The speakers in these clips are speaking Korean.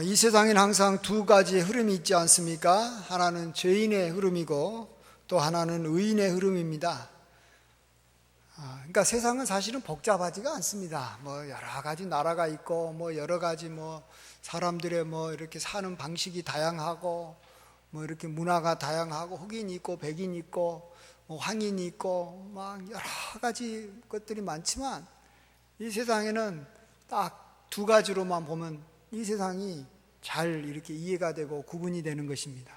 이 세상에는 항상 두 가지의 흐름이 있지 않습니까? 하나는 죄인의 흐름이고 또 하나는 의인의 흐름입니다. 그러니까 세상은 사실은 복잡하지가 않습니다. 여러 가지 나라가 있고 여러 가지 사람들의 이렇게 사는 방식이 다양하고 이렇게 문화가 다양하고 흑인이 있고 백인이 있고 황인이 있고 막 여러 가지 것들이 많지만 이 세상에는 딱 두 가지로만 보면 이 세상이 잘 이렇게 이해가 되고 구분이 되는 것입니다.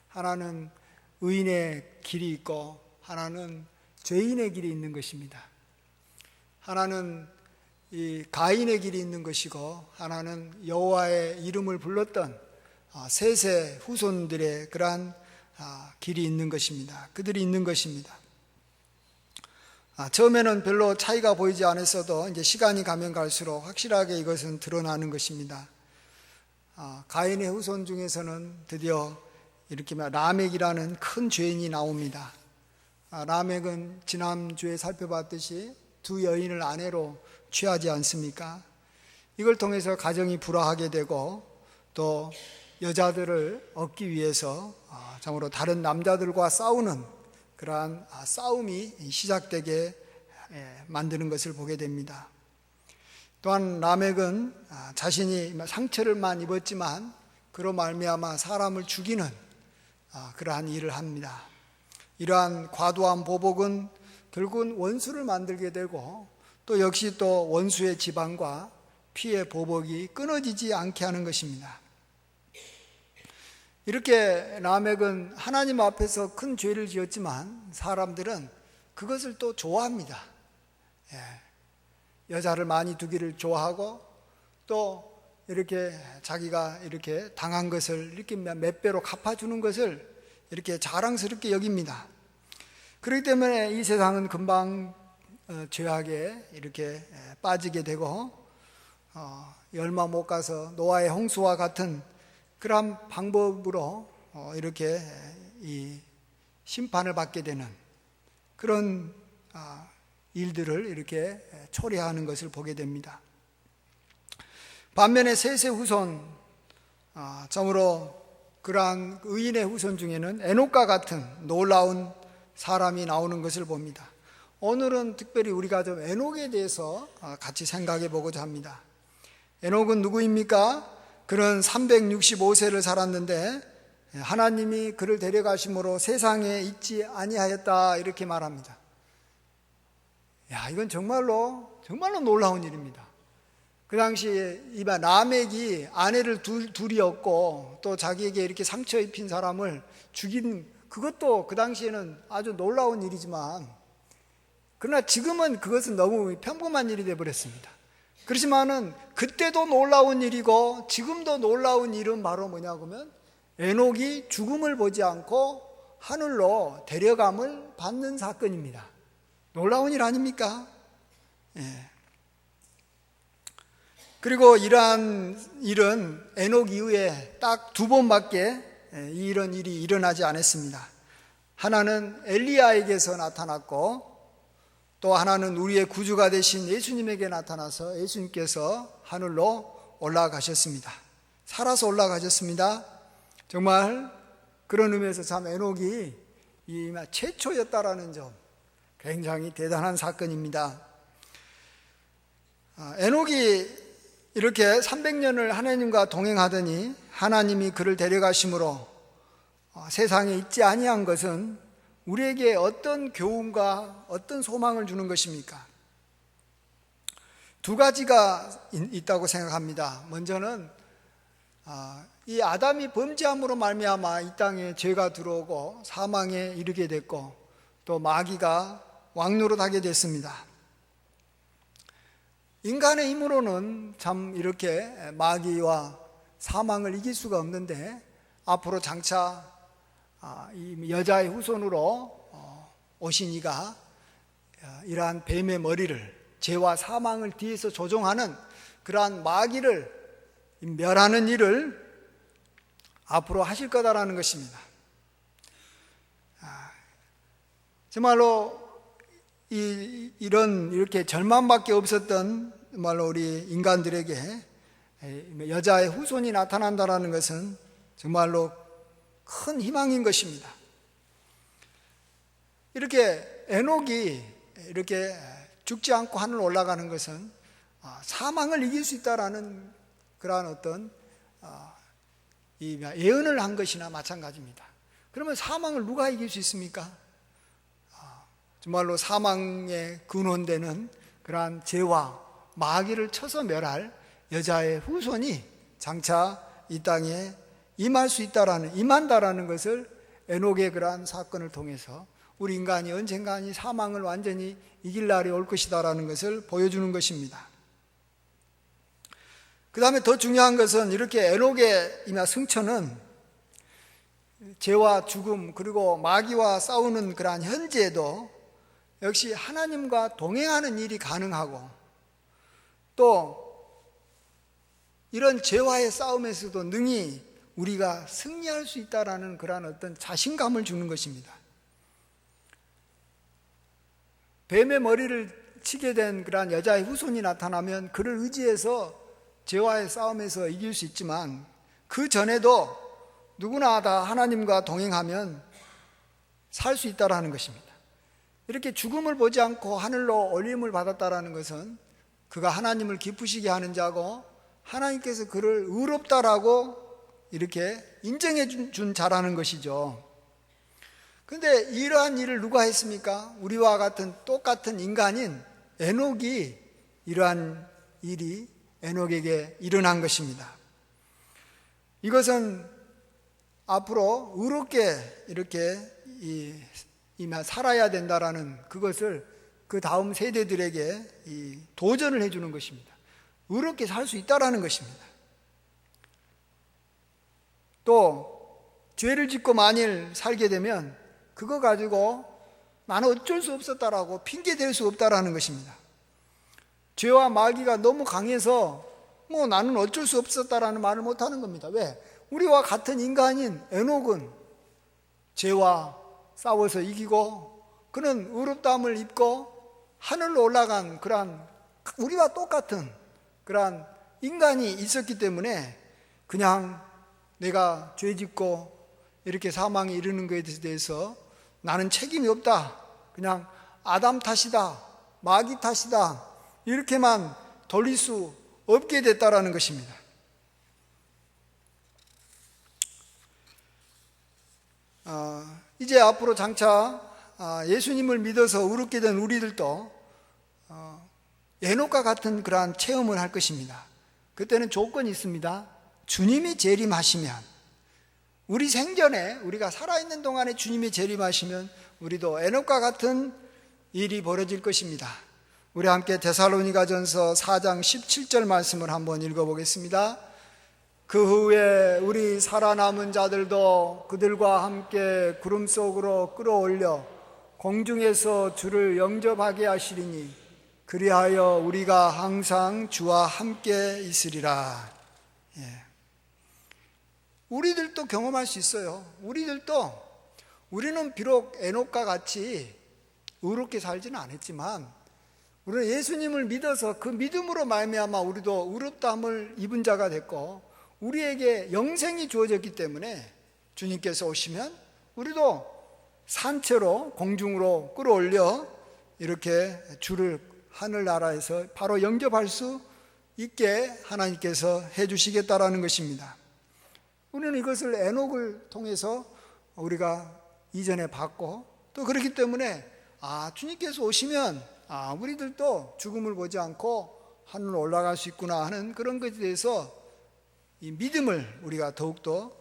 하나는 의인의 길이 있고 하나는 죄인의 길이 있는 것입니다. 하나는 이 가인의 길이 있는 것이고 하나는 여호와의 이름을 불렀던 셋의 후손들의 그러한 길이 있는 것입니다. 그들이 있는 것입니다. 처음에는 별로 차이가 보이지 않았어도 이제 시간이 가면 갈수록 확실하게 이것은 드러나는 것입니다. 가인의 후손 중에서는 드디어 이렇게 라멕이라는 큰 죄인이 나옵니다. 라멕은 지난주에 살펴봤듯이 두 여인을 아내로 취하지 않습니까? 이걸 통해서 가정이 불화하게 되고 또 여자들을 얻기 위해서 참으로 다른 남자들과 싸우는 그러한 싸움이 시작되게 만드는 것을 보게 됩니다. 또한 라멕은 자신이 상처를만 입었지만 그로 말미암아 사람을 죽이는 그러한 일을 합니다. 이러한 과도한 보복은 결국은 원수를 만들게 되고 또 역시 또 원수의 지방과 피의 보복이 끊어지지 않게 하는 것입니다. 이렇게 라멕은 하나님 앞에서 큰 죄를 지었지만 사람들은 그것을 또 좋아합니다. 여자를 많이 두기를 좋아하고 또 이렇게 자기가 이렇게 당한 것을 이렇게 몇 배로 갚아주는 것을 이렇게 자랑스럽게 여깁니다. 그렇기 때문에 이 세상은 금방 죄악에 이렇게 빠지게 되고 얼마 못 가서 노아의 홍수와 같은 그러한 방법으로 이렇게 이 심판을 받게 되는 그런 일들을 이렇게 초래하는 것을 보게 됩니다. 반면에 셋의 후손, 참으로 그러한 의인의 후손 중에는 에녹과 같은 놀라운 사람이 나오는 것을 봅니다. 오늘은 특별히 우리가 좀 에녹에 대해서 같이 생각해 보고자 합니다. 에녹은 누구입니까? 그는 365세를 살았는데 하나님이 그를 데려가심으로 세상에 있지 아니하였다 이렇게 말합니다. 이건 정말로 놀라운 일입니다. 그 당시에 이 라멕이 아내를 둘이었고 또 자기에게 이렇게 상처 입힌 사람을 죽인 그것도 그 당시에는 아주 놀라운 일이지만 그러나 지금은 그것은 너무 평범한 일이 되어버렸습니다. 그렇지만은 그때도 놀라운 일이고 지금도 놀라운 일은 바로 뭐냐고 하면 에녹이 죽음을 보지 않고 하늘로 데려감을 받는 사건입니다. 놀라운 일 아닙니까? 그리고 이러한 일은 에녹 이후에 딱 두 번밖에 이런 일이 일어나지 않았습니다. 하나는 엘리야에게서 나타났고 또 하나는 우리의 구주가 되신 예수님에게 나타나서 예수님께서 하늘로 올라가셨습니다. 살아서 올라가셨습니다. 정말 그런 의미에서 참 에녹이 최초였다라는 점 굉장히 대단한 사건입니다. 에녹이 이렇게 300년을 하나님과 동행하더니 하나님이 그를 데려가심으로 세상에 있지 아니한 것은 우리에게 어떤 교훈과 어떤 소망을 주는 것입니까? 두 가지가 있다고 생각합니다. 먼저는 이 아담이 범죄함으로 말미암아 이 땅에 죄가 들어오고 사망에 이르게 됐고 또 마귀가 왕노릇하게 됐습니다. 인간의 힘으로는 참 이렇게 마귀와 사망을 이길 수가 없는데 앞으로 장차 이 여자의 후손으로 오신 이가 이러한 뱀의 머리를 죄와 사망을 뒤에서 조종하는 그러한 마귀를 멸하는 일을 앞으로 하실 거다라는 것입니다. 정말로 이렇게 절망밖에 없었던 말로 우리 인간들에게 여자의 후손이 나타난다는 것은 정말로 큰 희망인 것입니다. 이렇게 에녹이 이렇게 죽지 않고 하늘 올라가는 것은 사망을 이길 수 있다라는 그러한 어떤 예언을 한 것이나 마찬가지입니다. 그러면 사망을 누가 이길 수 있습니까? 정말로 사망의 근원되는 그러한 죄와 마귀를 쳐서 멸할 여자의 후손이 장차 이 땅에 임한다라는 것을 에녹의 그러한 사건을 통해서 우리 인간이 언젠가 이 사망을 완전히 이길 날이 올 것이다라는 것을 보여주는 것입니다. 그 다음에 더 중요한 것은 이렇게 에녹의 승천은 죄와 죽음 그리고 마귀와 싸우는 그러한 현재에도 역시 하나님과 동행하는 일이 가능하고, 또 이런 죄와의 싸움에서도 능히 우리가 승리할 수 있다라는 그러한 어떤 자신감을 주는 것입니다. 뱀의 머리를 치게 된 그러한 여자의 후손이 나타나면 그를 의지해서 죄와의 싸움에서 이길 수 있지만, 그 전에도 누구나 다 하나님과 동행하면 살 수 있다라는 것입니다. 이렇게 죽음을 보지 않고 하늘로 올림을 받았다라는 것은 그가 하나님을 기쁘시게 하는 자고 하나님께서 그를 의롭다라고 이렇게 인정해 준 자라는 것이죠. 그런데 이러한 일을 누가 했습니까? 우리와 같은 똑같은 인간인 에녹이 이러한 일이 에녹에게 일어난 것입니다. 이것은 앞으로 의롭게 이렇게 살아야 된다라는 그것을 그 다음 세대들에게 도전을 해주는 것입니다. 의롭게 살 수 있다라는 것입니다. 또 죄를 짓고 만일 살게 되면 그거 가지고 나는 어쩔 수 없었다라고 핑계댈 수 없다라는 것입니다. 죄와 마귀가 너무 강해서 나는 어쩔 수 없었다라는 말을 못하는 겁니다. 왜? 우리와 같은 인간인 에녹은 죄와 싸워서 이기고 그는 의롭다함을 입고 하늘로 올라간 그러한 우리와 똑같은 그러한 인간이 있었기 때문에 그냥 내가 죄 짓고 이렇게 사망에 이르는 것에 대해서 나는 책임이 없다, 그냥 아담 탓이다, 마귀 탓이다, 이렇게만 돌릴 수 없게 됐다라는 것입니다. 이제 앞으로 장차 예수님을 믿어서 의롭게 된 우리들도 에녹과 같은 그러한 체험을 할 것입니다. 그때는 조건이 있습니다. 주님이 재림하시면, 우리 생전에 우리가 살아있는 동안에 주님이 재림하시면 우리도 에녹과 같은 일이 벌어질 것입니다. 우리 함께 데살로니가전서 4장 17절 말씀을 한번 읽어보겠습니다. 그 후에 우리 살아남은 자들도 그들과 함께 구름 속으로 끌어올려 공중에서 주를 영접하게 하시리니 그리하여 우리가 항상 주와 함께 있으리라. 우리들도 경험할 수 있어요. 우리는 비록 에녹과 같이 의롭게 살지는 않았지만 우리는 예수님을 믿어서 그 믿음으로 말미암아 우리도 의롭다함을 입은 자가 됐고 우리에게 영생이 주어졌기 때문에 주님께서 오시면 우리도 산채로 공중으로 끌어올려 이렇게 주를 하늘나라에서 바로 영접할 수 있게 하나님께서 해주시겠다라는 것입니다. 우리는 이것을 에녹을 통해서 우리가 이전에 봤고, 또 그렇기 때문에 주님께서 오시면 우리들도 죽음을 보지 않고 하늘로 올라갈 수 있구나 하는 그런 것에 대해서 이 믿음을 우리가 더욱더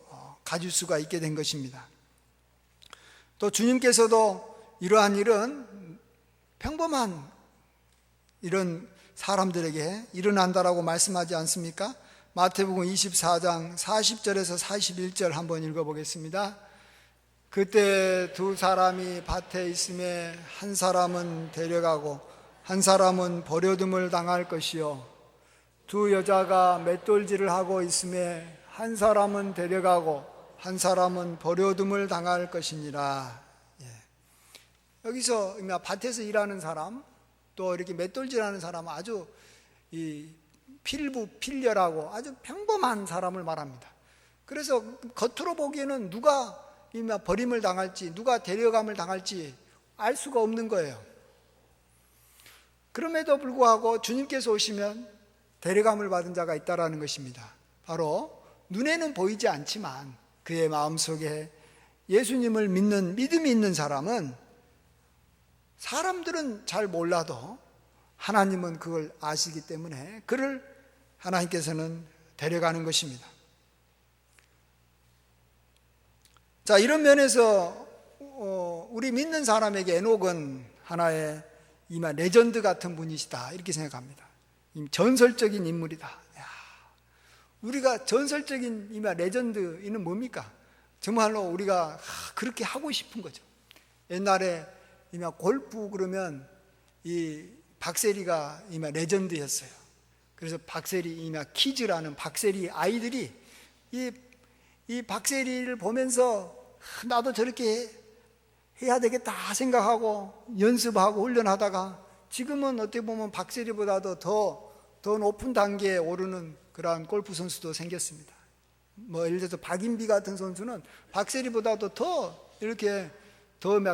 가질 수가 있게 된 것입니다. 또 주님께서도 이러한 일은 평범한 이런 사람들에게 일어난다라고 말씀하지 않습니까? 마태복음 24장 40절에서 41절 한번 읽어보겠습니다. 그때 두 사람이 밭에 있음에 한 사람은 데려가고 한 사람은 버려둠을 당할 것이요, 두 여자가 맷돌질을 하고 있음에 한 사람은 데려가고 한 사람은 버려둠을 당할 것이니라. 여기서 밭에서 일하는 사람, 또 이렇게 맷돌질하는 사람은 아주 필부, 필려라고 아주 평범한 사람을 말합니다. 그래서 겉으로 보기에는 누가 버림을 당할지, 누가 데려감을 당할지 알 수가 없는 거예요. 그럼에도 불구하고 주님께서 오시면 데려감을 받은 자가 있다라는 것입니다. 바로 눈에는 보이지 않지만 그의 마음속에 예수님을 믿는 믿음이 있는 사람은, 사람들은 잘 몰라도 하나님은 그걸 아시기 때문에 그를 하나님께서는 데려가는 것입니다. 자, 이런 면에서 우리 믿는 사람에게 에녹은 하나의 레전드 같은 분이시다, 이렇게 생각합니다. 전설적인 인물이다. 우리가 전설적인 레전드, 이는 뭡니까? 정말로 우리가 그렇게 하고 싶은 거죠. 옛날에 골프 그러면 이 박세리가 레전드였어요. 그래서 박세리 키즈라는 박세리 아이들이 이 박세리를 보면서 나도 저렇게 해야 되겠다 생각하고 연습하고 훈련하다가 지금은 어떻게 보면 박세리보다도 더 높은 단계에 오르는 그러한 골프 선수도 생겼습니다. 예를 들어서 박인비 같은 선수는 박세리보다도 더 이렇게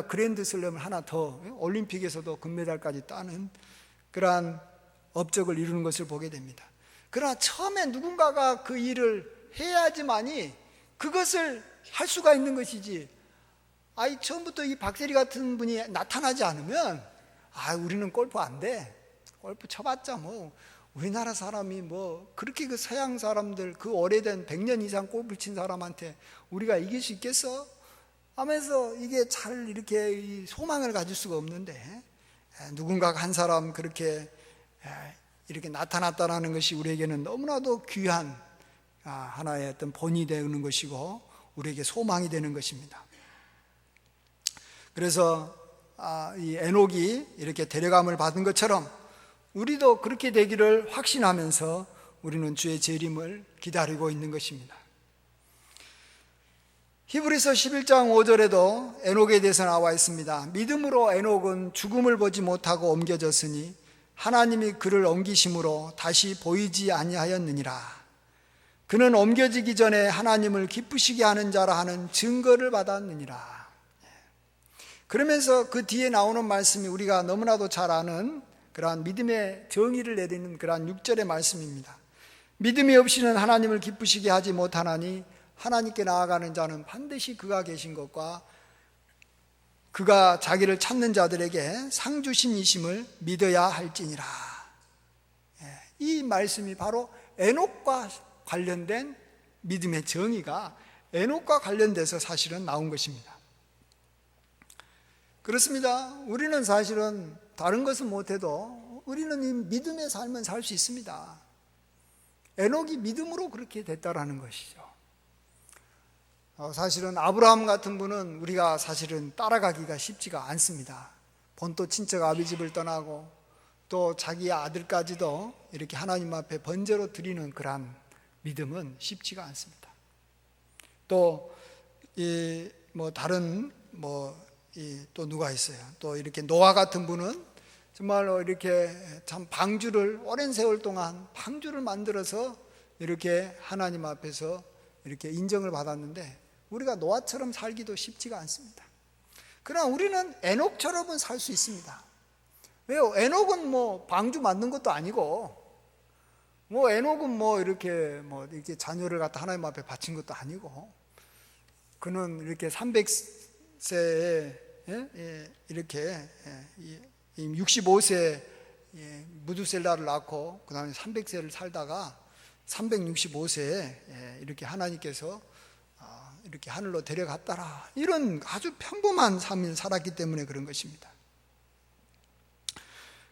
그랜드 슬램을 하나 더 올림픽에서도 금메달까지 따는 그러한 업적을 이루는 것을 보게 됩니다. 그러나 처음에 누군가가 그 일을 해야지만이 그것을 할 수가 있는 것이지, 처음부터 이 박세리 같은 분이 나타나지 않으면 우리는 골프 안 돼, 골프 쳐봤자 우리나라 사람이 그렇게 그 서양 사람들, 그 오래된 100년 이상 골프 친 사람한테 우리가 이길 수 있겠어? 하면서 이게 잘 이렇게 소망을 가질 수가 없는데, 누군가가 한 사람 그렇게 이렇게 나타났다는 것이 우리에게는 너무나도 귀한 하나의 어떤 본이 되는 것이고 우리에게 소망이 되는 것입니다. 그래서 이 에녹이 이렇게 데려감을 받은 것처럼 우리도 그렇게 되기를 확신하면서 우리는 주의 재림을 기다리고 있는 것입니다. 히브리서 11장 5절에도 에녹에 대해서 나와 있습니다. 믿음으로 에녹은 죽음을 보지 못하고 옮겨졌으니 하나님이 그를 옮기심으로 다시 보이지 아니하였느니라. 그는 옮겨지기 전에 하나님을 기쁘시게 하는 자라 하는 증거를 받았느니라. 그러면서 그 뒤에 나오는 말씀이 우리가 너무나도 잘 아는 그러한 믿음의 정의를 내리는 그러한 6절의 말씀입니다. 믿음이 없이는 하나님을 기쁘시게 하지 못하나니 하나님께 나아가는 자는 반드시 그가 계신 것과 그가 자기를 찾는 자들에게 상 주심이심을 믿어야 할지니라. 이 말씀이 바로 에녹과 관련된 믿음의 정의가 에녹과 관련돼서 사실은 나온 것입니다. 그렇습니다. 우리는 사실은 다른 것은 못해도 우리는 이 믿음의 삶은 살 수 있습니다. 에녹이 믿음으로 그렇게 됐다라는 것이죠. 사실은 아브라함 같은 분은 우리가 사실은 따라가기가 쉽지가 않습니다. 본토 친척 아비집을 떠나고 또 자기 아들까지도 이렇게 하나님 앞에 번제로 드리는 그러한 믿음은 쉽지가 않습니다. 또 또 누가 있어요? 또 이렇게 노아 같은 분은 정말로 이렇게 참 방주를 오랜 세월 동안 방주를 만들어서 이렇게 하나님 앞에서 이렇게 인정을 받았는데 우리가 노아처럼 살기도 쉽지가 않습니다. 그러나 우리는 에녹처럼은 살 수 있습니다. 왜요? 에녹은 방주 만든 것도 아니고 에녹은 이렇게 자녀를 갖다 하나님 앞에 바친 것도 아니고 그는 이렇게 300세에 이렇게 65세 무두셀라를 낳고 그 다음에 300세를 살다가 365세에 이렇게 하나님께서 이렇게 하늘로 데려갔더라, 이런 아주 평범한 삶을 살았기 때문에 그런 것입니다.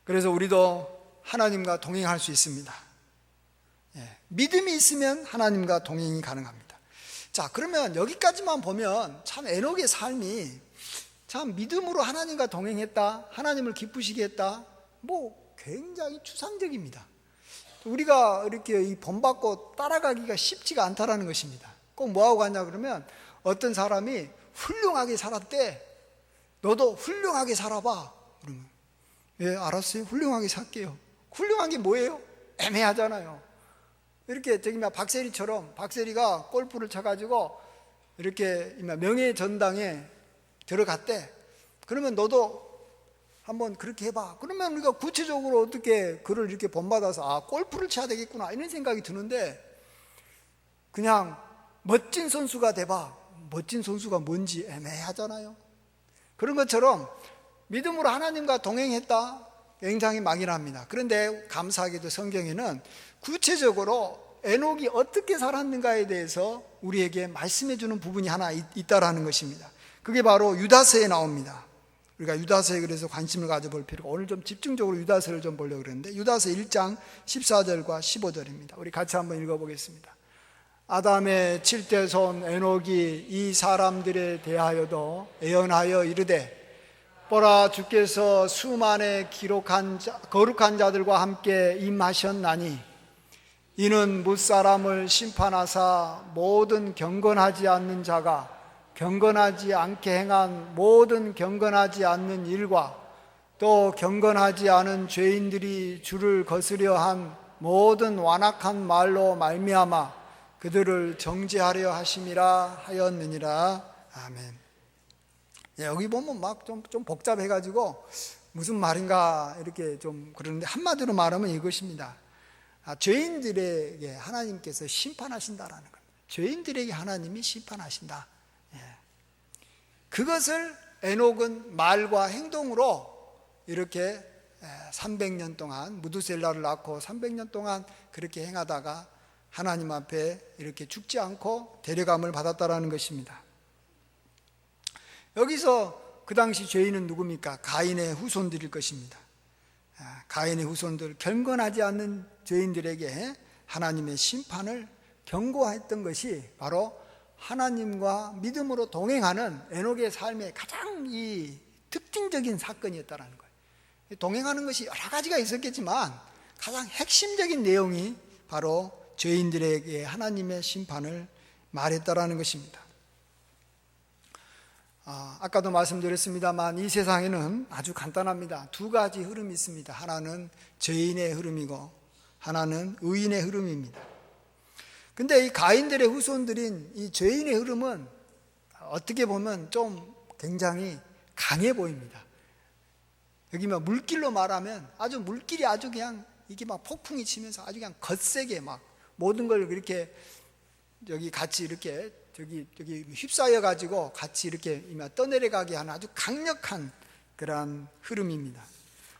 그래서 우리도 하나님과 동행할 수 있습니다. 믿음이 있으면 하나님과 동행이 가능합니다. 자, 그러면 여기까지만 보면 참 에녹의 삶이 참 믿음으로 하나님과 동행했다, 하나님을 기쁘시게 했다, 굉장히 추상적입니다. 우리가 이렇게 본받고 따라가기가 쉽지가 않다라는 것입니다. 꼭 뭐하고 갔냐 그러면 어떤 사람이 훌륭하게 살았대, 너도 훌륭하게 살아봐. 그러면 알았어요, 훌륭하게 살게요. 훌륭한 게 뭐예요? 애매하잖아요. 이렇게 저기 박세리처럼 박세리가 골프를 쳐가지고 이렇게 명예 전당에 들어갔대. 그러면 너도 한번 그렇게 해봐. 그러면 우리가 구체적으로 어떻게 그를 이렇게 본받아서 골프를 쳐야 되겠구나 이런 생각이 드는데, 그냥 멋진 선수가 돼봐. 멋진 선수가 뭔지 애매하잖아요. 그런 것처럼 믿음으로 하나님과 동행했다, 굉장히 막연합니다. 그런데 감사하게도 성경에는 구체적으로 에녹이 어떻게 살았는가에 대해서 우리에게 말씀해 주는 부분이 하나 있다라는 것입니다. 그게 바로 유다서에 나옵니다. 우리가 유다서에 그래서 관심을 가져볼 필요가, 오늘 좀 집중적으로 유다서를 좀 보려고 그러는데, 유다서 1장 14절과 15절입니다. 우리 같이 한번 읽어보겠습니다. 아담의 7대 손 에녹이 이 사람들에 대하여도 예언하여 이르되, 보라, 주께서 수만의 거룩한 자들과 함께 임하셨나니 이는 뭇사람을 심판하사 모든 경건하지 않는 자가 경건하지 않게 행한 모든 경건하지 않는 일과 또 경건하지 않은 죄인들이 주를 거스려 한 모든 완악한 말로 말미암아 그들을 정죄하려 하심이라 하였느니라. 아멘. 여기 보면 막 좀 복잡해가지고 무슨 말인가 이렇게 좀 그러는데, 한마디로 말하면 이것입니다. 죄인들에게 하나님께서 심판하신다라는 겁니다. 죄인들에게 하나님이 심판하신다. 그것을 에녹은 말과 행동으로 이렇게 300년 동안, 무두셀라를 낳고 300년 동안 그렇게 행하다가 하나님 앞에 이렇게 죽지 않고 데려감을 받았다라는 것입니다. 여기서 그 당시 죄인은 누굽니까? 가인의 후손들일 것입니다. 가인의 후손들, 경건하지 않는 죄인들에게 하나님의 심판을 경고했던 것이 바로 하나님과 믿음으로 동행하는 에녹의 삶의 가장 이 특징적인 사건이었다는 거예요. 동행하는 것이 여러 가지가 있었겠지만 가장 핵심적인 내용이 바로 죄인들에게 하나님의 심판을 말했다라는 것입니다. 아까도 말씀드렸습니다만 이 세상에는 아주 간단합니다. 두 가지 흐름이 있습니다. 하나는 죄인의 흐름이고 하나는 의인의 흐름입니다. 근데 이 가인들의 후손들인 이 죄인의 흐름은 어떻게 보면 좀 굉장히 강해 보입니다. 여기 막 물길로 말하면 아주 물길이 아주 그냥 이게 막 폭풍이 치면서 아주 그냥 거세게 막 모든 걸 그렇게 여기 같이 이렇게 저기 휩싸여 가지고 같이 이렇게 떠내려가게 하는 아주 강력한 그러한 흐름입니다.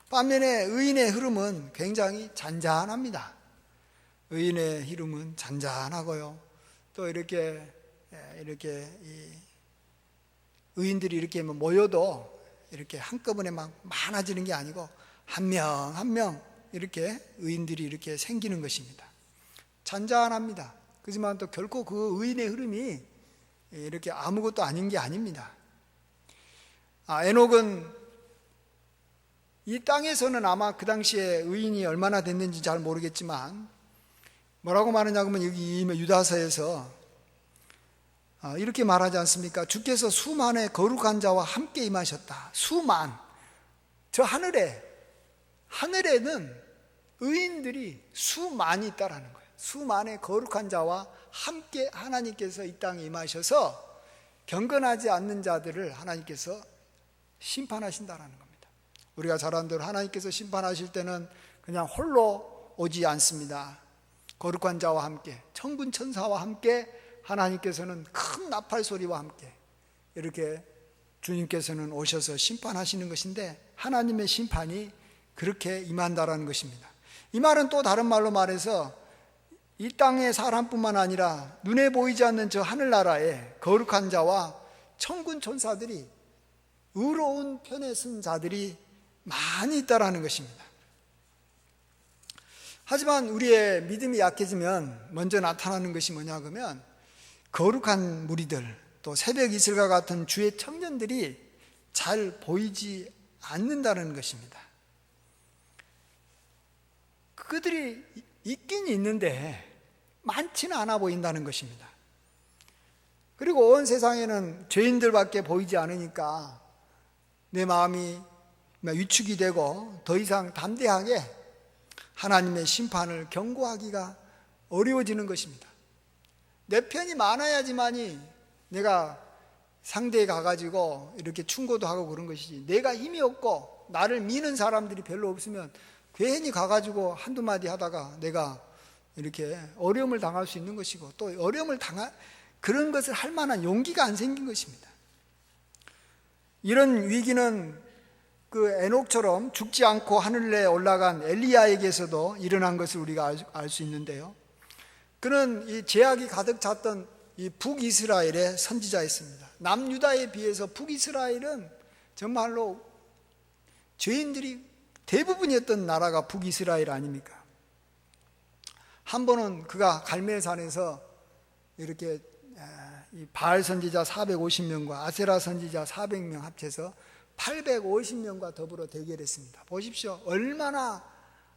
반면에 의인의 흐름은 굉장히 잔잔합니다. 의인의 흐름은 잔잔하고요. 또 이렇게 이 의인들이 이렇게 모여도 이렇게 한꺼번에 막 많아지는 게 아니고 한 명 한 명 이렇게 의인들이 이렇게 생기는 것입니다. 잔잔합니다. 그렇지만 또 결코 그 의인의 흐름이 이렇게 아무것도 아닌 게 아닙니다. 에녹은 이 땅에서는 아마 그 당시에 의인이 얼마나 됐는지 잘 모르겠지만 뭐라고 말하냐고 하면 여기 유다서에서 이렇게 말하지 않습니까? 주께서 수만의 거룩한 자와 함께 임하셨다. 수만, 저 하늘에는 의인들이 수만이 있다라는 거예요. 수만의 거룩한 자와 함께 하나님께서 이 땅에 임하셔서 경건하지 않는 자들을 하나님께서 심판하신다라는 겁니다. 우리가 잘 아는 대로 하나님께서 심판하실 때는 그냥 홀로 오지 않습니다. 거룩한 자와 함께, 천군 천사와 함께 하나님께서는 큰 나팔 소리와 함께 이렇게 주님께서는 오셔서 심판하시는 것인데, 하나님의 심판이 그렇게 임한다라는 것입니다. 이 말은 또 다른 말로 말해서 이 땅의 사람뿐만 아니라 눈에 보이지 않는 저 하늘나라에 거룩한 자와 천군 천사들이, 의로운 편에 선 자들이 많이 있다라는 것입니다. 하지만 우리의 믿음이 약해지면 먼저 나타나는 것이 뭐냐 그러면 거룩한 무리들, 또 새벽 이슬과 같은 주의 청년들이 잘 보이지 않는다는 것입니다. 그들이 있긴 있는데 많지는 않아 보인다는 것입니다. 그리고 온 세상에는 죄인들밖에 보이지 않으니까 내 마음이 위축이 되고 더 이상 담대하게 하나님의 심판을 경고하기가 어려워지는 것입니다. 내 편이 많아야지만이 내가 상대에 가가지고 이렇게 충고도 하고 그런 것이지, 내가 힘이 없고 나를 미는 사람들이 별로 없으면 괜히 가가지고 한두 마디 하다가 내가 이렇게 어려움을 당할 수 있는 것이고, 또 어려움을 그런 것을 할 만한 용기가 안 생긴 것입니다. 이런 위기는 그 에녹처럼 죽지 않고 하늘에 올라간 엘리야에게서도 일어난 것을 우리가 알 수 있는데요, 그는 이 죄악이 가득 찼던 이 북이스라엘의 선지자였습니다. 남유다에 비해서 북이스라엘은 정말로 죄인들이 대부분이었던 나라가 북이스라엘 아닙니까? 한 번은 그가 갈멜산에서 이렇게 이 바알 선지자 450명과 아세라 선지자 400명 합쳐서 850명과 더불어 대결했습니다. 보십시오. 얼마나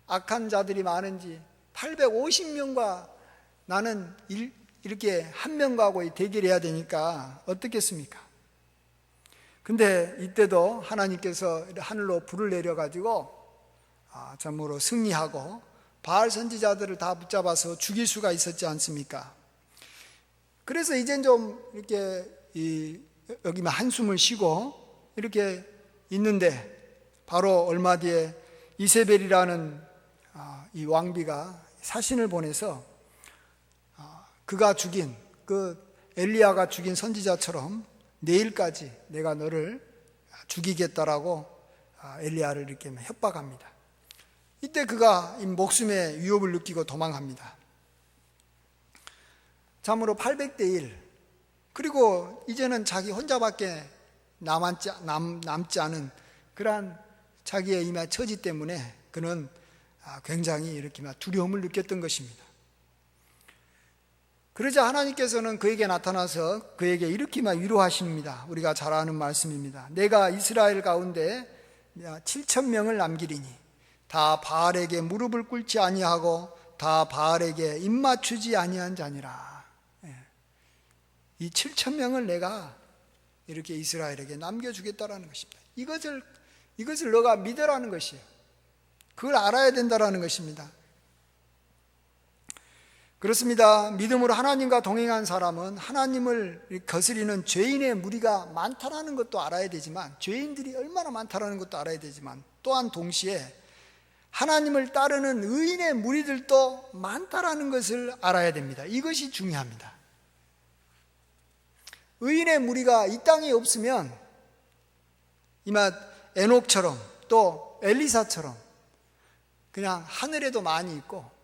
악한 자들이 많은지. 850명과 나는 이렇게 한 명과고 대결해야 되니까 어떻겠습니까? 근데 이때도 하나님께서 하늘로 불을 내려가지고 참으로 승리하고 바알 선지자들을 다 붙잡아서 죽일 수가 있었지 않습니까? 그래서 이젠 좀 이렇게 여기만 한숨을 쉬고 이렇게 있는데, 바로 얼마 뒤에 이세벨이라는 이 왕비가 사신을 보내서 그가 죽인, 그 엘리야가 죽인 선지자처럼 내일까지 내가 너를 죽이겠다라고 엘리야를 이렇게 협박합니다. 이때 그가 목숨의 위협을 느끼고 도망합니다. 참으로 800대 1. 그리고 이제는 자기 혼자밖에 남지 않은 그러한 자기의 이마 처지 때문에 그는 굉장히 이렇게 두려움을 느꼈던 것입니다. 그러자 하나님께서는 그에게 나타나서 그에게 이렇게 위로하십니다. 우리가 잘 아는 말씀입니다. 내가 이스라엘 가운데 7,000명을 남기리니 다 바알에게 무릎을 꿇지 아니하고 다 바알에게 입맞추지 아니한 자니라. 이 7,000명을 내가 이렇게 이스라엘에게 남겨주겠다라는 것입니다. 이것을 너가 믿으라는 것이에요. 그걸 알아야 된다라는 것입니다. 그렇습니다. 믿음으로 하나님과 동행한 사람은 하나님을 거스리는 죄인의 무리가 많다라는 것도 알아야 되지만, 죄인들이 얼마나 많다라는 것도 알아야 되지만, 또한 동시에 하나님을 따르는 의인의 무리들도 많다라는 것을 알아야 됩니다. 이것이 중요합니다. 의인의 무리가 이 땅에 없으면 이마 에녹처럼 또 엘리사처럼 그냥 하늘에도 많이 있고,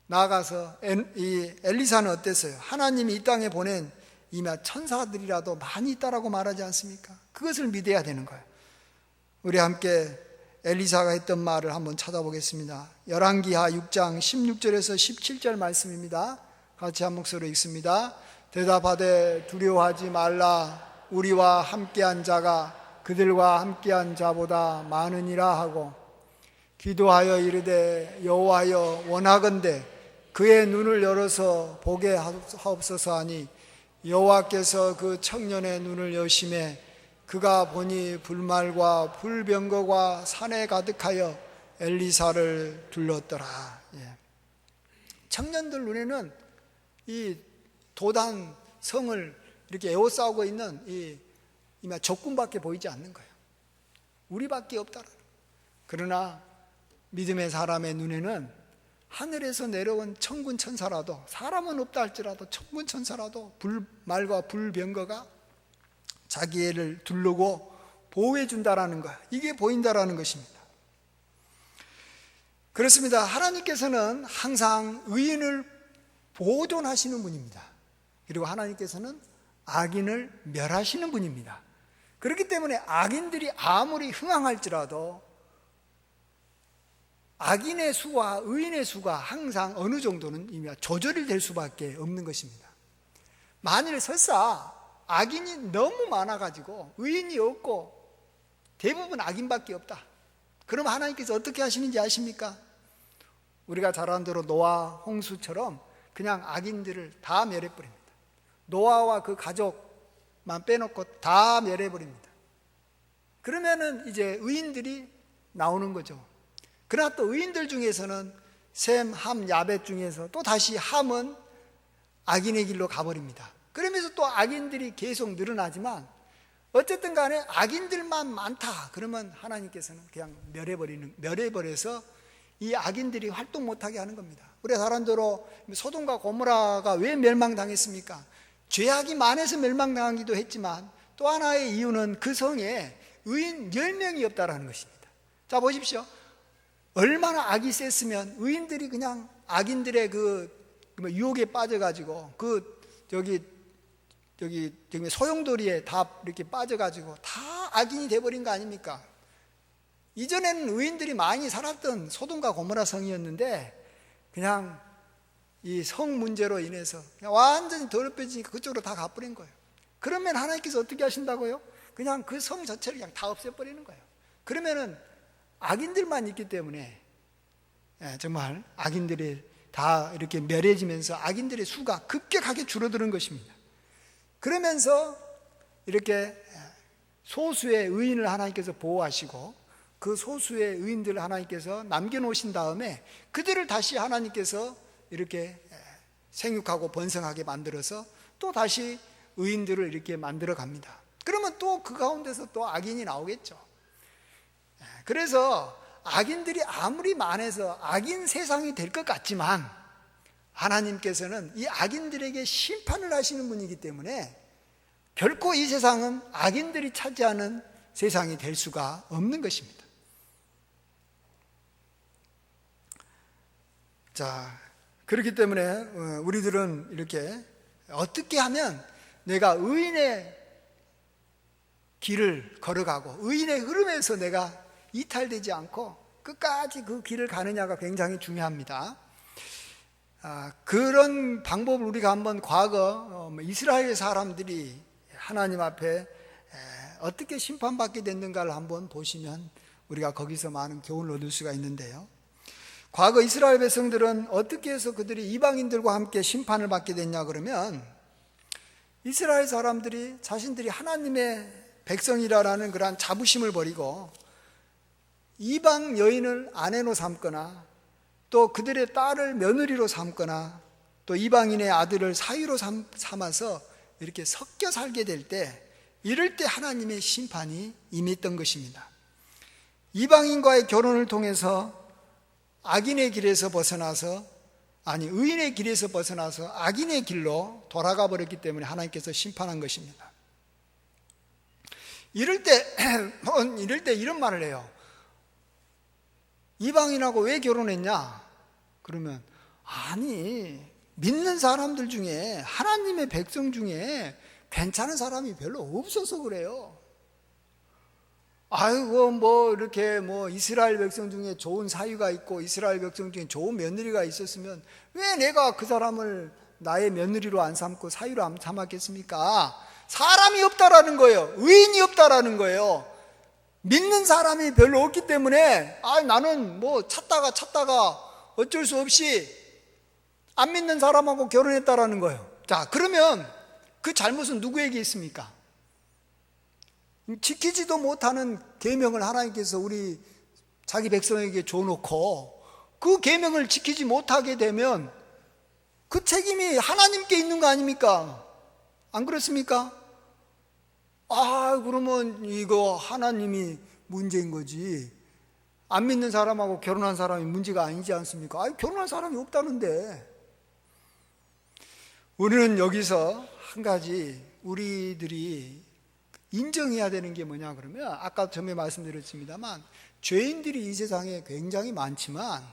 나아가서 이 엘리사는 어땠어요? 하나님이 이 땅에 보낸 이마 천사들이라도 많이 있다라고 말하지 않습니까? 그것을 믿어야 되는 거예요. 우리 함께 엘리사가 했던 말을 한번 찾아보겠습니다. 열왕기하 6장 16절에서 17절 말씀입니다. 같이 한 목소리로 읽습니다. 대답하되 두려워하지 말라. 우리와 함께한 자가 그들과 함께한 자보다 많으니라 하고, 기도하여 이르되 여호와여 원하건대 그의 눈을 열어서 보게 하옵소서 하니, 여호와께서 그 청년의 눈을 여심해 그가 보니 불말과 불병거가 산에 가득하여 엘리사를 둘렀더라. 청년들 눈에는 이 도단 성을 이렇게 에워싸고 있는 이 적군밖에 보이지 않는 거예요. 우리밖에 없다라. 그러나 믿음의 사람의 눈에는 하늘에서 내려온 천군 천사라도, 사람은 없다 할지라도 천군 천사라도 불말과 불병거가 자기 애를 두르고 보호해 준다라는 것, 이게 보인다라는 것입니다. 그렇습니다. 하나님께서는 항상 의인을 보존하시는 분입니다. 그리고 하나님께서는 악인을 멸하시는 분입니다. 그렇기 때문에 악인들이 아무리 흥황할지라도 악인의 수와 의인의 수가 항상 어느 정도는 이미 조절이 될 수밖에 없는 것입니다. 만일 설사 악인이 너무 많아가지고 의인이 없고 대부분 악인밖에 없다, 그럼 하나님께서 어떻게 하시는지 아십니까? 우리가 잘 아는 대로 노아 홍수처럼 그냥 악인들을 다 멸해버립니다. 노아와 그 가족만 빼놓고 다 멸해버립니다. 그러면은 이제 의인들이 나오는 거죠. 그러나 또 의인들 중에서는 셈, 함, 야벳 중에서 또 다시 함은 악인의 길로 가버립니다. 그러면서 또 악인들이 계속 늘어나지만 어쨌든 간에 악인들만 많다 그러면 하나님께서는 그냥 멸해버려서 이 악인들이 활동 못하게 하는 겁니다. 우리 다른대로 소돔과 고모라가 왜 멸망당했습니까? 죄악이 많아서 멸망당하기도 했지만 또 하나의 이유는 그 성에 의인 10명이 없다라는 것입니다. 자, 보십시오. 얼마나 악이 셌으면 의인들이 그냥 악인들의 유혹에 빠져가지고 저기 소용돌이에 다 이렇게 빠져가지고 다 악인이 돼버린 거 아닙니까? 이전에는 의인들이 많이 살았던 소돔과 고모라 성이었는데 그냥 이 성 문제로 인해서 그냥 완전히 더럽혀지니까 그쪽으로 다 가버린 거예요. 그러면 하나님께서 어떻게 하신다고요? 그냥 그 성 자체를 그냥 다 없애버리는 거예요. 그러면은 악인들만 있기 때문에 정말 악인들이 다 이렇게 멸해지면서 악인들의 수가 급격하게 줄어드는 것입니다. 그러면서 이렇게 소수의 의인을 하나님께서 보호하시고 그 소수의 의인들을 하나님께서 남겨놓으신 다음에 그들을 다시 하나님께서 이렇게 생육하고 번성하게 만들어서 또 다시 의인들을 이렇게 만들어 갑니다. 그러면 또 그 가운데서 또 악인이 나오겠죠. 그래서 악인들이 아무리 많아서 악인 세상이 될 것 같지만 하나님께서는 이 악인들에게 심판을 하시는 분이기 때문에 결코 이 세상은 악인들이 차지하는 세상이 될 수가 없는 것입니다. 자, 그렇기 때문에 우리들은 이렇게 어떻게 하면 내가 의인의 길을 걸어가고 의인의 흐름에서 내가 이탈되지 않고 끝까지 그 길을 가느냐가 굉장히 중요합니다. 그런 방법을 우리가 한번 과거 이스라엘 사람들이 하나님 앞에 어떻게 심판받게 됐는가를 한번 보시면 우리가 거기서 많은 교훈을 얻을 수가 있는데요. 과거 이스라엘 백성들은 어떻게 해서 그들이 이방인들과 함께 심판을 받게 됐냐 그러면 이스라엘 사람들이 자신들이 하나님의 백성이라는 그러한 자부심을 버리고 이방 여인을 아내로 삼거나 또 그들의 딸을 며느리로 삼거나 또 이방인의 아들을 사위로 삼아서 이렇게 섞여 살게 될 때 이럴 때 하나님의 심판이 임했던 것입니다. 이방인과의 결혼을 통해서 악인의 길에서 벗어나서 의인의 길에서 벗어나서 악인의 길로 돌아가 버렸기 때문에 하나님께서 심판한 것입니다. 이럴 때 이런 말을 해요. 이방인하고 왜 결혼했냐? 그러면 아니 믿는 사람들 중에 하나님의 백성 중에 괜찮은 사람이 별로 없어서 그래요. 아이고 이렇게 이스라엘 백성 중에 좋은 사위가 있고 이스라엘 백성 중에 좋은 며느리가 있었으면 왜 내가 그 사람을 나의 며느리로 안 삼고 사위로 안 삼았겠습니까? 사람이 없다라는 거예요. 의인이 없다라는 거예요. 믿는 사람이 별로 없기 때문에 나는 찾다가 어쩔 수 없이 안 믿는 사람하고 결혼했다라는 거예요. 자, 그러면 그 잘못은 누구에게 있습니까? 지키지도 못하는 계명을 하나님께서 우리 자기 백성에게 줘놓고 그 계명을 지키지 못하게 되면 그 책임이 하나님께 있는 거 아닙니까? 안 그렇습니까? 그러면 이거 하나님이 문제인 거지 안 믿는 사람하고 결혼한 사람이 문제가 아니지 않습니까? 결혼한 사람이 없다는데. 우리는 여기서 한 가지 우리들이 인정해야 되는 게 뭐냐 그러면 아까 전에 말씀드렸습니다만 죄인들이 이 세상에 굉장히 많지만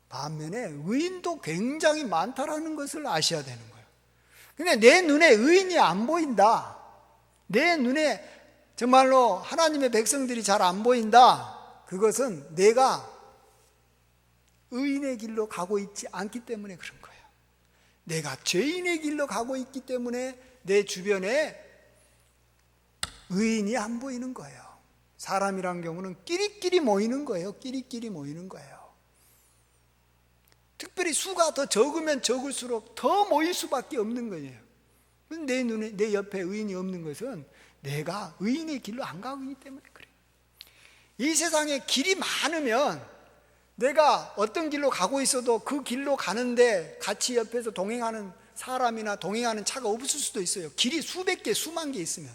반면에 의인도 굉장히 많다라는 것을 아셔야 되는 거예요. 근데 내 눈에 의인이 안 보인다, 내 눈에 정말로 하나님의 백성들이 잘 안 보인다, 그것은 내가 의인의 길로 가고 있지 않기 때문에 그런 거예요. 내가 죄인의 길로 가고 있기 때문에 내 주변에 의인이 안 보이는 거예요. 사람이란 경우는 끼리끼리 모이는 거예요. 끼리끼리 모이는 거예요. 특별히 수가 더 적으면 적을수록 더 모일 수밖에 없는 거예요. 내 눈에, 내 옆에 의인이 없는 것은 내가 의인의 길로 안 가고 있기 때문에 그래요. 이 세상에 길이 많으면 내가 어떤 길로 가고 있어도 그 길로 가는데 같이 옆에서 동행하는 사람이나 동행하는 차가 없을 수도 있어요. 길이 수백 개, 수만 개 있으면.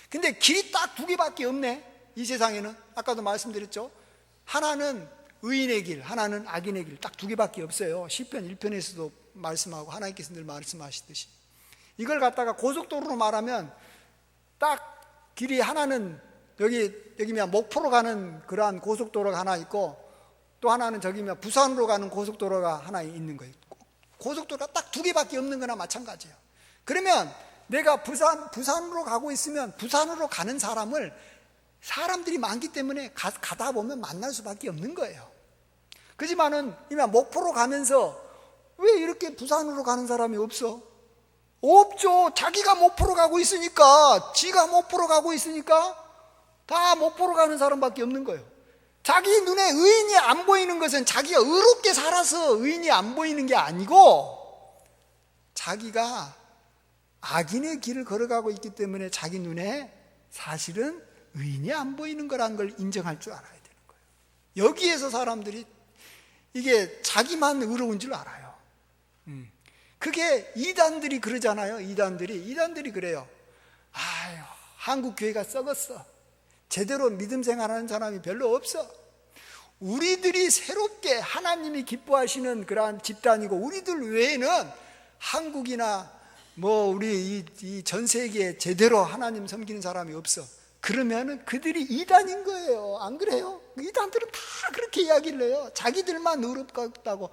근데 길이 딱 두 개밖에 없네, 이 세상에는. 아까도 말씀드렸죠. 하나는 의인의 길, 하나는 악인의 길, 딱 두 개밖에 없어요. 시편 1편에서도 말씀하고 하나님께서 늘 말씀하시듯이. 이걸 갖다가 고속도로로 말하면 딱 길이 하나는 여기 목포로 가는 그러한 고속도로가 하나 있고, 또 하나는 부산으로 가는 고속도로가 하나 있는 거예요. 고속도로가 딱 두 개밖에 없는 거나 마찬가지예요. 그러면 내가 부산으로 가고 있으면 부산으로 가는 사람들이 많기 때문에 가다 보면 만날 수밖에 없는 거예요. 그렇지만은 목포로 가면서 왜 이렇게 부산으로 가는 사람이 없어? 없죠. 자기가 목포로 가고 있으니까, 지가 목포로 가고 있으니까 다 목포로 가는 사람밖에 없는 거예요. 자기 눈에 의인이 안 보이는 것은 자기가 의롭게 살아서 의인이 안 보이는 게 아니고, 자기가 악인의 길을 걸어가고 있기 때문에 자기 눈에 사실은 의인이 안 보이는 거란 걸 인정할 줄 알아야 되는 거예요. 여기에서 사람들이 이게 자기만 의로운 줄 알아요. 그게 이단들이 그러잖아요. 이단들이 그래요. 아유, 한국 교회가 썩었어. 제대로 믿음 생활하는 사람이 별로 없어. 우리들이 새롭게 하나님이 기뻐하시는 그러한 집단이고, 우리들 외에는 한국이나 우리 이 전 세계에 제대로 하나님 섬기는 사람이 없어. 그러면은 그들이 이단인 거예요. 안 그래요? 이단들은 다 그렇게 이야기를 해요. 자기들만 의롭다고.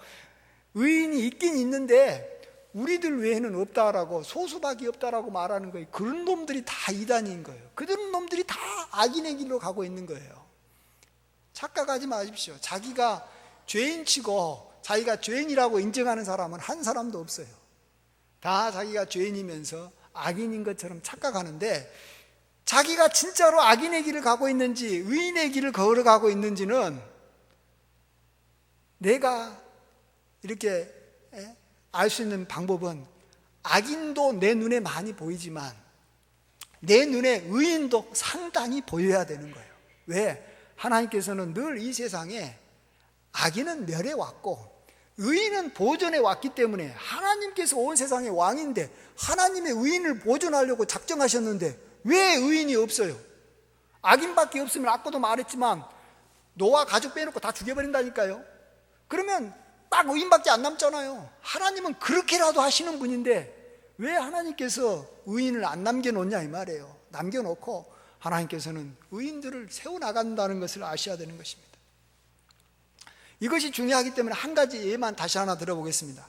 의인이 있긴 있는데 우리들 외에는 없다라고, 소수밖에 없다라고 말하는 거예요. 그런 놈들이 다 이단인 거예요. 그런 놈들이 다 악인의 길로 가고 있는 거예요. 착각하지 마십시오. 자기가 죄인치고 자기가 죄인이라고 인정하는 사람은 한 사람도 없어요. 다 자기가 죄인이면서 악인인 것처럼 착각하는데, 자기가 진짜로 악인의 길을 가고 있는지 의인의 길을 걸어가고 있는지는 내가 이렇게 알 수 있는 방법은, 악인도 내 눈에 많이 보이지만 내 눈에 의인도 상당히 보여야 되는 거예요. 왜? 하나님께서는 늘 이 세상에 악인은 멸해 왔고 의인은 보존해 왔기 때문에, 하나님께서 온 세상의 왕인데 하나님의 의인을 보존하려고 작정하셨는데 왜 의인이 없어요? 악인밖에 없으면, 아까도 말했지만 노아 가족 빼놓고 다 죽여버린다니까요. 그러면 딱 의인밖에 안 남잖아요. 하나님은 그렇게라도 하시는 분인데 왜 하나님께서 의인을 안 남겨놓냐 이 말이에요. 남겨놓고 하나님께서는 의인들을 세워나간다는 것을 아셔야 되는 것입니다. 이것이 중요하기 때문에 한 가지 예만 다시 하나 들어보겠습니다.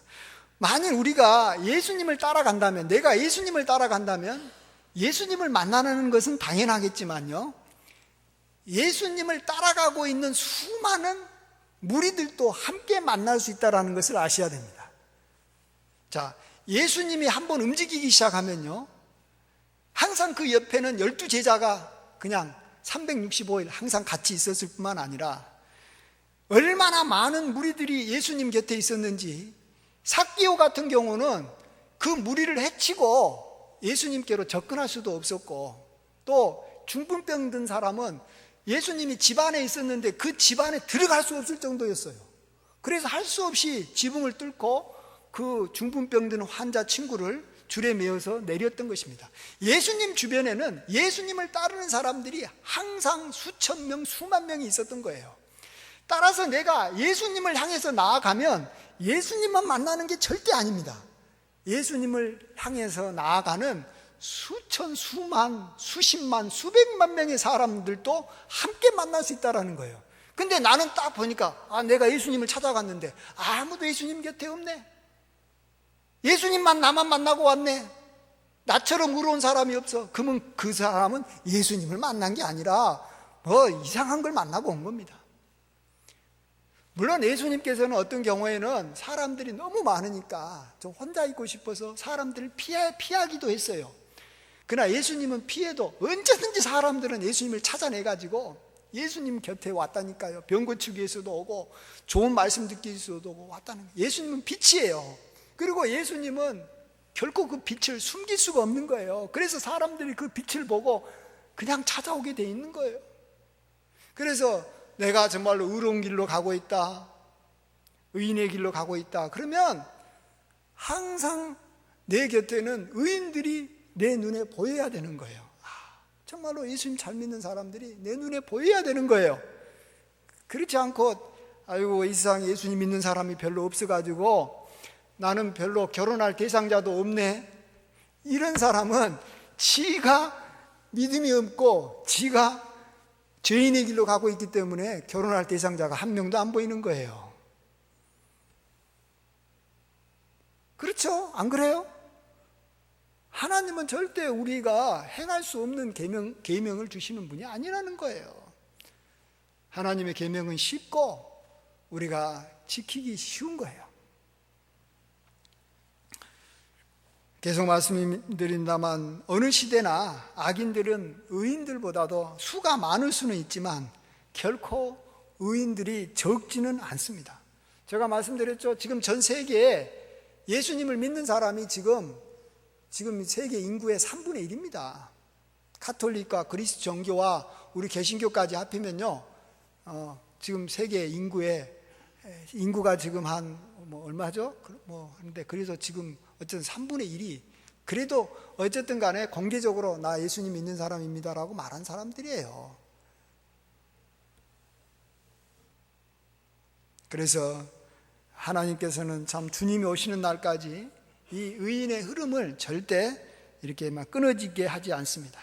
만일 우리가 예수님을 따라간다면, 내가 예수님을 따라간다면 예수님을 만나는 것은 당연하겠지만요, 예수님을 따라가고 있는 수많은 무리들도 함께 만날 수 있다는 것을 아셔야 됩니다. 자, 예수님이 한번 움직이기 시작하면요, 항상 그 옆에는 12제자가 그냥 365일 항상 같이 있었을 뿐만 아니라 얼마나 많은 무리들이 예수님 곁에 있었는지, 삭개오 같은 경우는 그 무리를 해치고 예수님께로 접근할 수도 없었고, 또 중풍병 든 사람은 예수님이 집안에 있었는데 그 집안에 들어갈 수 없을 정도였어요. 그래서 할 수 없이 지붕을 뚫고 그 중풍병 든 환자 친구를 줄에 메어서 내렸던 것입니다. 예수님 주변에는 예수님을 따르는 사람들이 항상 수천 명, 수만 명이 있었던 거예요. 따라서 내가 예수님을 향해서 나아가면 예수님만 만나는 게 절대 아닙니다. 예수님을 향해서 나아가는 수천, 수만, 수십만, 수백만 명의 사람들도 함께 만날 수 있다는 거예요. 근데 나는 딱 보니까 내가 예수님을 찾아갔는데 아무도 예수님 곁에 없네. 예수님만 나만 만나고 왔네. 나처럼 의로운 사람이 없어. 그러면 그 사람은 예수님을 만난 게 아니라 이상한 걸 만나고 온 겁니다. 물론 예수님께서는 어떤 경우에는 사람들이 너무 많으니까 좀 혼자 있고 싶어서 사람들을 피하기도 했어요. 그러나 예수님은 피해도 언제든지 사람들은 예수님을 찾아내가지고 예수님 곁에 왔다니까요. 병 고치기 위해서도 오고 좋은 말씀 듣기 위해서도 오고 왔다는 거예요. 예수님은 빛이에요. 그리고 예수님은 결코 그 빛을 숨길 수가 없는 거예요. 그래서 사람들이 그 빛을 보고 그냥 찾아오게 돼 있는 거예요. 그래서 내가 정말로 의로운 길로 가고 있다, 의인의 길로 가고 있다. 그러면 항상 내 곁에는 의인들이 내 눈에 보여야 되는 거예요. 정말로 예수님 잘 믿는 사람들이 내 눈에 보여야 되는 거예요. 그렇지 않고 아이고 이 세상에 예수님 믿는 사람이 별로 없어가지고 나는 별로 결혼할 대상자도 없네, 이런 사람은 지가 믿음이 없고 지가 죄인의 길로 가고 있기 때문에 결혼할 대상자가 한 명도 안 보이는 거예요. 그렇죠? 안 그래요? 하나님은 절대 우리가 행할 수 없는 계명을 주시는 분이 아니라는 거예요. 하나님의 계명은 쉽고 우리가 지키기 쉬운 거예요. 계속 말씀드린다만 어느 시대나 악인들은 의인들보다도 수가 많을 수는 있지만 결코 의인들이 적지는 않습니다. 제가 말씀드렸죠. 지금 전 세계에 예수님을 믿는 사람이 지금 세계 인구의 3분의 1입니다. 카톨릭과 그리스 정교와 우리 개신교까지 합하면요, 지금 세계 인구가 지금 얼마죠? 그런데 그래서 지금 어쨌든 3분의 1이 그래도 어쨌든 간에 공개적으로 나 예수님 믿는 사람입니다라고 말한 사람들이에요. 그래서 하나님께서는 참 주님이 오시는 날까지 이 의인의 흐름을 절대 이렇게 막 끊어지게 하지 않습니다.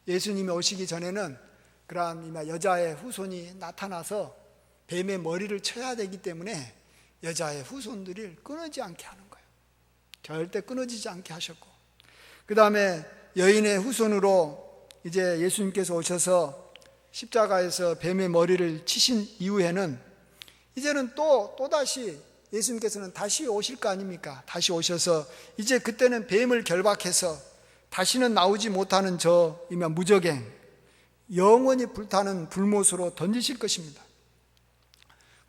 예수님이 오시기 전에는 그러한 여자의 후손이 나타나서 뱀의 머리를 쳐야 되기 때문에 여자의 후손들을 끊어지지 않게 하는 거예요. 절대 끊어지지 않게 하셨고, 그 다음에 여인의 후손으로 이제 예수님께서 오셔서 십자가에서 뱀의 머리를 치신 이후에는 이제는 또다시 예수님께서는 다시 오실 거 아닙니까? 다시 오셔서 이제 그때는 뱀을 결박해서 다시는 나오지 못하는 저 무적행, 영원히 불타는 불못으로 던지실 것입니다.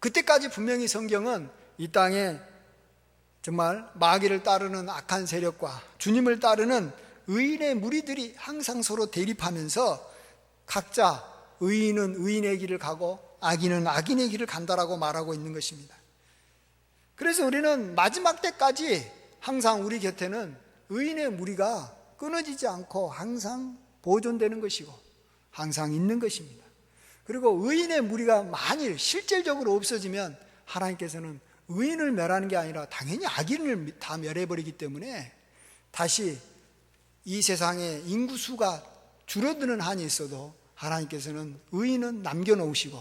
그때까지 분명히 성경은 이 땅에 정말 마귀를 따르는 악한 세력과 주님을 따르는 의인의 무리들이 항상 서로 대립하면서 각자 의인은 의인의 길을 가고 악인은 악인의 길을 간다라고 말하고 있는 것입니다. 그래서 우리는 마지막 때까지 항상 우리 곁에는 의인의 무리가 끊어지지 않고 항상 보존되는 것이고 항상 있는 것입니다. 그리고 의인의 무리가 만일 실질적으로 없어지면 하나님께서는 의인을 멸하는 게 아니라 당연히 악인을 다 멸해버리기 때문에 다시 이 세상에 인구수가 줄어드는 한이 있어도 하나님께서는 의인은 남겨놓으시고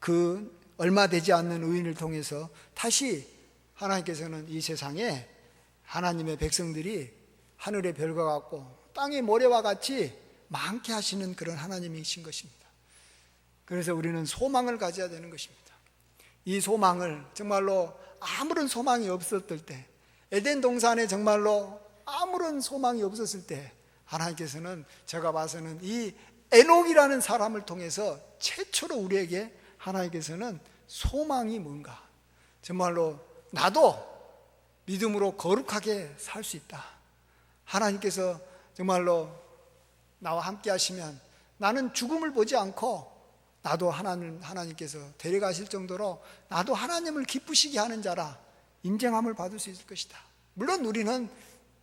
그 얼마 되지 않는 의인을 통해서 다시 하나님께서는 이 세상에 하나님의 백성들이 하늘의 별과 같고 땅의 모래와 같이 많게 하시는 그런 하나님이신 것입니다. 그래서 우리는 소망을 가져야 되는 것입니다. 이 소망을 정말로 아무런 소망이 없었을 때, 에덴 동산에 정말로 아무런 소망이 없었을 때 하나님께서는 제가 봐서는 이 에녹이라는 사람을 통해서 최초로 우리에게 하나님께서는 소망이 뭔가, 정말로 나도 믿음으로 거룩하게 살 수 있다, 하나님께서 정말로 나와 함께 하시면 나는 죽음을 보지 않고 나도 하나님께서 데려가실 정도로 나도 하나님을 기쁘시게 하는 자라 인정함을 받을 수 있을 것이다. 물론 우리는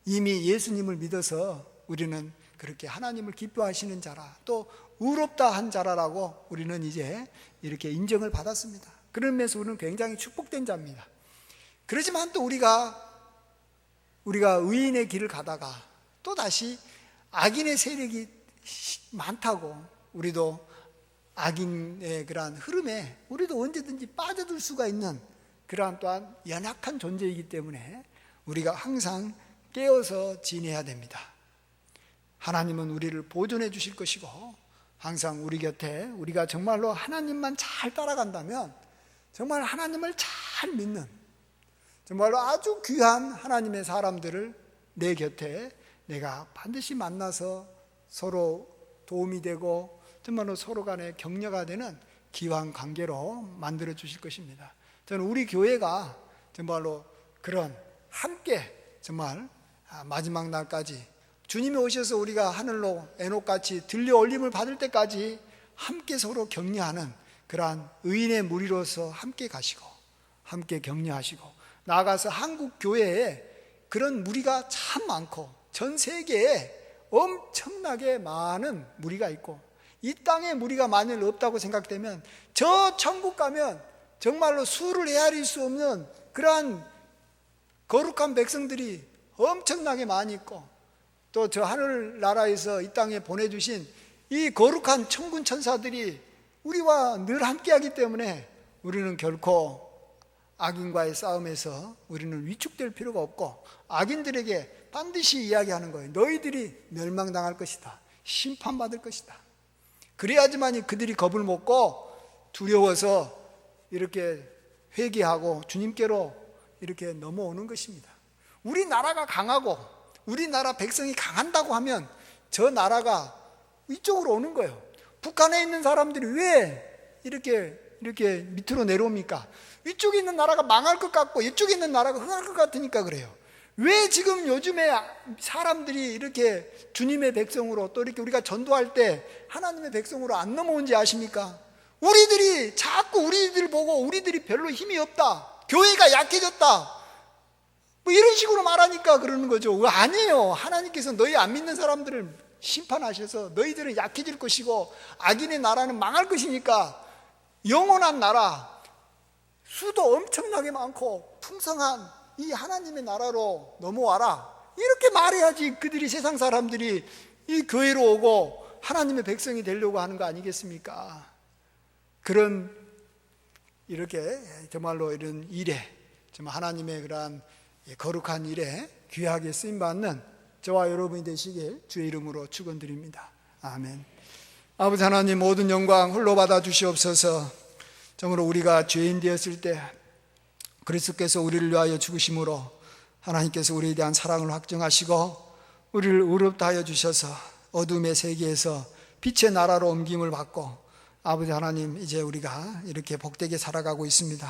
이미 예수님을 믿어서 우리는 그렇게 하나님을 기뻐하시는 자라, 또 의롭다 한 자라라고 우리는 이제 이렇게 인정을 받았습니다. 그런 면에서 우리는 굉장히 축복된 자입니다. 그렇지만 또 우리가 의인의 길을 가다가 또 다시 악인의 세력이 많다고 우리도 악인의 그러한 흐름에 우리도 언제든지 빠져들 수가 있는 그러한 또한 연약한 존재이기 때문에 우리가 항상 깨어서 지내야 됩니다. 하나님은 우리를 보존해 주실 것이고 항상 우리 곁에 우리가 정말로 하나님만 잘 따라간다면 정말 하나님을 잘 믿는 정말로 아주 귀한 하나님의 사람들을 내 곁에 내가 반드시 만나서 서로 도움이 되고 정말로 서로 간에 격려가 되는 귀한 관계로 만들어 주실 것입니다. 저는 우리 교회가 정말로 그런 함께 정말 마지막 날까지 주님이 오셔서 우리가 하늘로 에녹같이 들려 올림을 받을 때까지 함께 서로 격려하는 그러한 의인의 무리로서 함께 가시고 함께 격려하시고, 나아가서 한국 교회에 그런 무리가 참 많고 전 세계에 엄청나게 많은 무리가 있고, 이 땅에 무리가 만일 없다고 생각되면 저 천국 가면 정말로 수를 헤아릴 수 없는 그러한 거룩한 백성들이 엄청나게 많이 있고, 또 저 하늘나라에서 이 땅에 보내주신 이 거룩한 천군 천사들이 우리와 늘 함께하기 때문에 우리는 결코 악인과의 싸움에서 우리는 위축될 필요가 없고, 악인들에게 반드시 이야기하는 거예요. 너희들이 멸망당할 것이다, 심판받을 것이다. 그래야지만 그들이 겁을 먹고 두려워서 이렇게 회개하고 주님께로 이렇게 넘어오는 것입니다. 우리나라가 강하고 우리나라 백성이 강한다고 하면 저 나라가 이쪽으로 오는 거예요. 북한에 있는 사람들이 왜 이렇게 밑으로 내려옵니까? 위쪽에 있는 나라가 망할 것 같고 이쪽에 있는 나라가 흥할 것 같으니까 그래요. 왜 지금 요즘에 사람들이 이렇게 주님의 백성으로, 또 이렇게 우리가 전도할 때 하나님의 백성으로 안 넘어온지 아십니까? 우리들이 자꾸 우리들 보고 우리들이 별로 힘이 없다, 교회가 약해졌다, 뭐 이런 식으로 말하니까 그러는 거죠. 아니에요. 하나님께서 너희 안 믿는 사람들을 심판하셔서 너희들은 약해질 것이고 악인의 나라는 망할 것이니까 영원한 나라, 수도 엄청나게 많고 풍성한 이 하나님의 나라로 넘어와라, 이렇게 말해야지 그들이, 세상 사람들이 이 교회로 오고 하나님의 백성이 되려고 하는 거 아니겠습니까? 그런 이렇게 정말로 이런 일에, 정말 하나님의 그러한 거룩한 일에 귀하게 쓰임받는 저와 여러분이 되시길 주의 이름으로 축원드립니다. 아멘. 아버지 하나님, 모든 영광 홀로 받아 주시옵소서. 정말로 우리가 죄인 되었을 때 그리스도께서 우리를 위하여 죽으심으로 하나님께서 우리에 대한 사랑을 확증하시고 우리를 의롭다 하여 주셔서 어둠의 세계에서 빛의 나라로 옮김을 받고, 아버지 하나님, 이제 우리가 이렇게 복되게 살아가고 있습니다.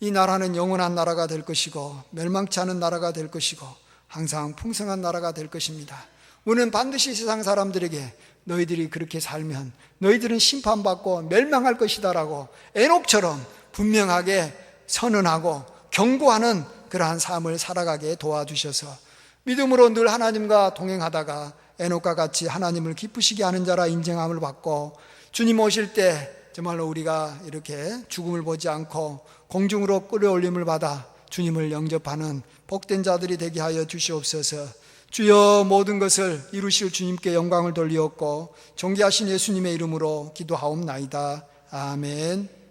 이 나라는 영원한 나라가 될 것이고 멸망치 않은 나라가 될 것이고 항상 풍성한 나라가 될 것입니다. 우리는 반드시 세상 사람들에게 너희들이 그렇게 살면 너희들은 심판받고 멸망할 것이다라고 에녹처럼 분명하게 선언하고 경고하는 그러한 삶을 살아가게 도와주셔서 믿음으로 늘 하나님과 동행하다가 에녹과 같이 하나님을 기쁘시게 하는 자라 인정함을 받고, 주님 오실 때 정말로 우리가 이렇게 죽음을 보지 않고 공중으로 끌어올림을 받아 주님을 영접하는 복된 자들이 되게 하여 주시옵소서. 주여, 모든 것을 이루실 주님께 영광을 돌리옵고 존귀하신 예수님의 이름으로 기도하옵나이다. 아멘.